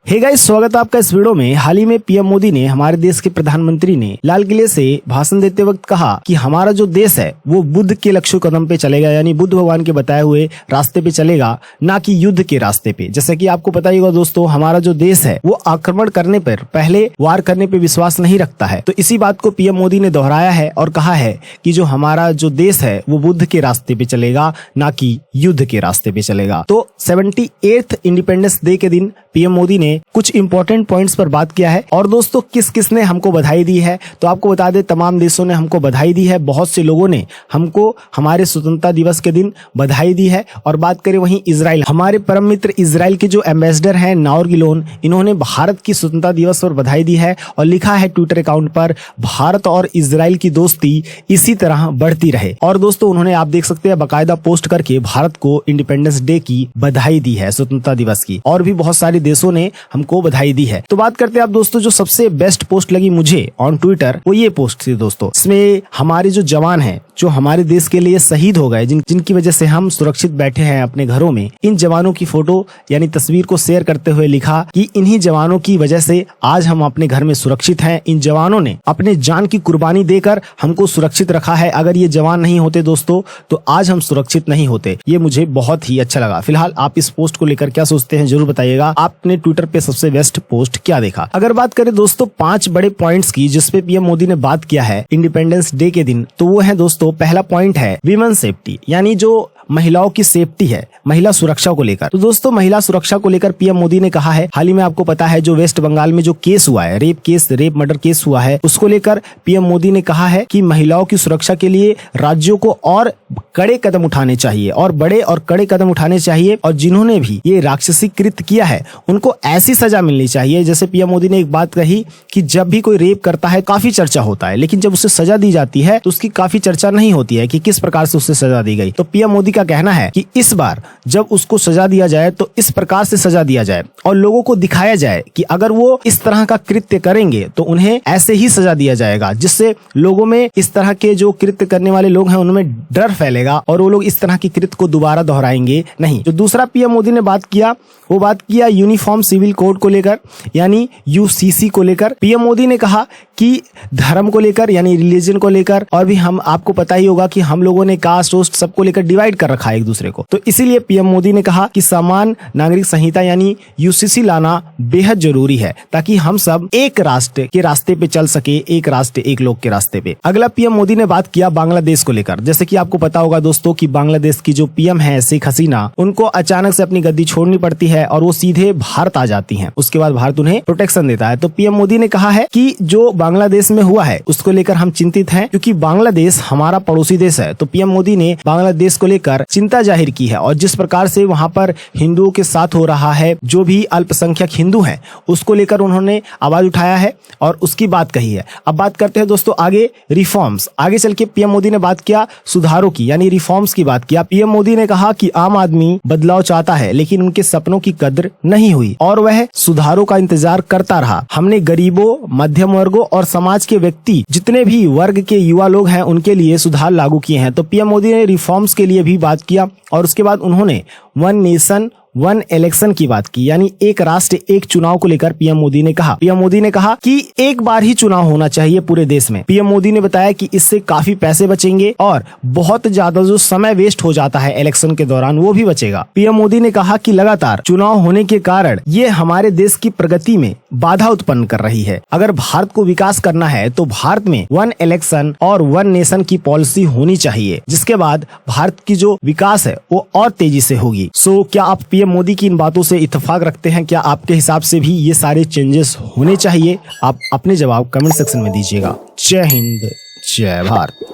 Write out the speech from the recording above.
Hey guys, स्वागत है आपका इस वीडियो में। हाल ही में पीएम मोदी ने, हमारे देश के प्रधानमंत्री ने लाल किले से भाषण देते वक्त कहा कि हमारा जो देश है वो बुद्ध के लक्ष्य कदम पे चलेगा, यानी बुद्ध भगवान के बताए हुए रास्ते पे चलेगा, ना कि युद्ध के रास्ते पे। जैसे कि आपको पता ही होगा दोस्तों, हमारा जो देश है वो आक्रमण करने पर पहले वार करने पे विश्वास नहीं रखता है। तो इसी बात को पीएम मोदी ने दोहराया है और कहा है कि जो हमारा जो देश है वो बुद्ध के रास्ते पे चलेगा, ना कि युद्ध के रास्ते पे चलेगा। तो 78th इंडिपेंडेंस डे के दिन पीएम मोदी ने कुछ इंपॉर्टेंट पॉइंट्स पर बात किया है। और दोस्तों, किस किस ने हमको बधाई दी है तो आपको बता दें, तमाम देशों ने हमको बधाई दी है। बहुत से लोगों ने हमको हमारे स्वतंत्रता दिवस के दिन बधाई दी है। और बात करें वहीं इजराइल, हमारे परम मित्र इजराइल के जो एम्बेसडर हैं नाओर गिलोन, इन्होंने भारत की स्वतंत्रता दिवस पर बधाई दी है और लिखा है ट्विटर अकाउंट पर, भारत और इजराइल की दोस्ती इसी तरह बढ़ती रहे। और दोस्तों, उन्होंने, आप देख सकते हैं, बाकायदा पोस्ट करके भारत को इंडिपेंडेंस डे की बधाई दी है, स्वतंत्रता दिवस की। और भी बहुत सारे देशों ने हमको बधाई दी है। तो बात करते हैं आप दोस्तों, जो सबसे बेस्ट पोस्ट लगी मुझे ऑन ट्विटर वो ये पोस्ट थी दोस्तों। इसमें हमारे जो जवान हैं, जो हमारे देश के लिए शहीद हो गए, जिनकी वजह से हम सुरक्षित बैठे हैं अपने घरों में, इन जवानों की फोटो यानी तस्वीर को शेयर करते हुए लिखा कि इन्हीं जवानों की वजह से आज हम अपने घर में सुरक्षित हैं। इन जवानों ने अपने जान की कुर्बानी देकर हमको सुरक्षित रखा है। अगर ये जवान नहीं होते दोस्तों तो आज हम सुरक्षित नहीं होते। ये मुझे बहुत ही अच्छा लगा। फिलहाल आप इस पोस्ट को लेकर क्या सोचते हैं जरूर बताइएगा। आपने ट्विटर पे सबसे बेस्ट पोस्ट क्या देखा? अगर बात करें दोस्तों 5 बड़े पॉइंट्स की जिसपे पीएम मोदी ने बात किया है इंडिपेंडेंस डे के दिन, तो वो है दोस्तों, पहला पॉइंट है वीमेन सेफ्टी, यानी जो महिलाओं की सेफ्टी है, महिला सुरक्षा को लेकर। तो दोस्तों, महिला सुरक्षा को लेकर पीएम मोदी ने कहा है, हाल ही में आपको पता है जो वेस्ट बंगाल में जो केस हुआ है, रेप मर्डर केस हुआ है, उसको लेकर पीएम मोदी ने कहा है कि महिलाओं की सुरक्षा के लिए राज्यों को और कड़े कदम उठाने चाहिए, और बड़े और कड़े कदम उठाने चाहिए। और जिन्होंने भी ये राक्षसी कृत्य किया है उनको ऐसी सजा मिलनी चाहिए। जैसे पीएम मोदी ने एक बात कही कि जब भी कोई रेप करता है काफी चर्चा होता है, लेकिन जब उसे सजा दी जाती है तो उसकी काफी चर्चा नहीं होती है कि किस प्रकार से उसे सजा दी गई। तो पीएम मोदी का कहना है कि इस बार जब उसको सजा दिया जाए तो इस प्रकार से सजा दिया जाए और लोगों को दिखाया जाए कि अगर वो इस तरह का कृत्य करेंगे तो उन्हें ऐसे ही सजा दिया जाएगा, जिससे लोगों में, इस तरह के जो कृत्य करने वाले लोग हैं उनमें डर फैलेगा और वो लोग इस तरह की कृत्य को दोबारा दोहराएंगे नहीं। जो दूसरा पीएम मोदी ने बात किया वो बात किया यूनिफॉर्म सिविल कोड को लेकर, यानी यूसीसी को लेकर। पीएम मोदी ने कहा कि धर्म को लेकर, यानी रिलीजन को लेकर, और भी हम, आपको पता ही होगा कि हम लोगों ने कास्ट वोस्ट सबको लेकर डिवाइड कर रखा है एक दूसरे को। तो इसीलिए पीएम मोदी ने कहा कि समान नागरिक संहिता यानी यूसीसी लाना बेहद जरूरी है, ताकि हम सब एक राष्ट्र के रास्ते पे चल सके, एक राष्ट्र एक लोग के रास्ते पे। अगला पीएम मोदी ने बात किया बांग्लादेश को लेकर। जैसे कि आपको पता होगा दोस्तों कि बांग्लादेश की जो पीएम है शेख हसीना, उनको अचानक से अपनी गद्दी छोड़नी पड़ती है और वो सीधे भारत आ जाती हैं। उसके बाद भारत उन्हें प्रोटेक्शन देता है। तो पीएम मोदी ने कहा है कि जो बांग्लादेश में हुआ है उसको लेकर हम चिंतित हैं, क्योंकि बांग्लादेश हमारा पड़ोसी देश है। तो पीएम मोदी ने बांग्लादेश को लेकर चिंता जाहिर की है और जिस प्रकार से वहां पर हिंदुओं के साथ हो रहा है, जो भी अल्पसंख्यक हिंदू हैं, उसको लेकर उन्होंने आवाज उठाया है और उसकी बात कही है। अब बात करते हैं दोस्तों आगे रिफॉर्म्स। आगे चल के पीएम मोदी ने बात किया सुधारों की, यानी रिफॉर्म्स की बात किया। पीएम मोदी ने कहा कि आम आदमी बदलाव चाहता है लेकिन उनके सपनों की कद्र नहीं हुई और वह सुधारों का इंतजार करता रहा। हमने गरीबों, मध्यम वर्गों और समाज के व्यक्ति, जितने भी वर्ग के युवा लोग हैं, उनके लिए सुधार लागू किए हैं। तो पीएम मोदी ने रिफॉर्म्स के लिए भी बात किया और उसके बाद उन्होंने वन नेशन वन इलेक्शन की बात की, यानी एक राष्ट्र एक चुनाव को लेकर पीएम मोदी ने कहा कि एक बार ही चुनाव होना चाहिए पूरे देश में। पीएम मोदी ने बताया कि इससे काफी पैसे बचेंगे और बहुत ज्यादा जो समय वेस्ट हो जाता है इलेक्शन के दौरान वो भी बचेगा। पीएम मोदी ने कहा कि लगातार चुनाव होने के कारण ये हमारे देश की प्रगति में बाधा उत्पन्न कर रही है। अगर भारत को विकास करना है तो भारत में वन इलेक्शन और वन नेशन की पॉलिसी होनी चाहिए, जिसके बाद भारत की जो विकास है वो और तेजी से होगी। सो क्या आप पीएम मोदी की इन बातों से इत्तेफाक रखते हैं? क्या आपके हिसाब से भी ये सारे चेंजेस होने चाहिए? आप अपने जवाब कमेंट सेक्शन में दीजिएगा। जय हिंद, जय भारत।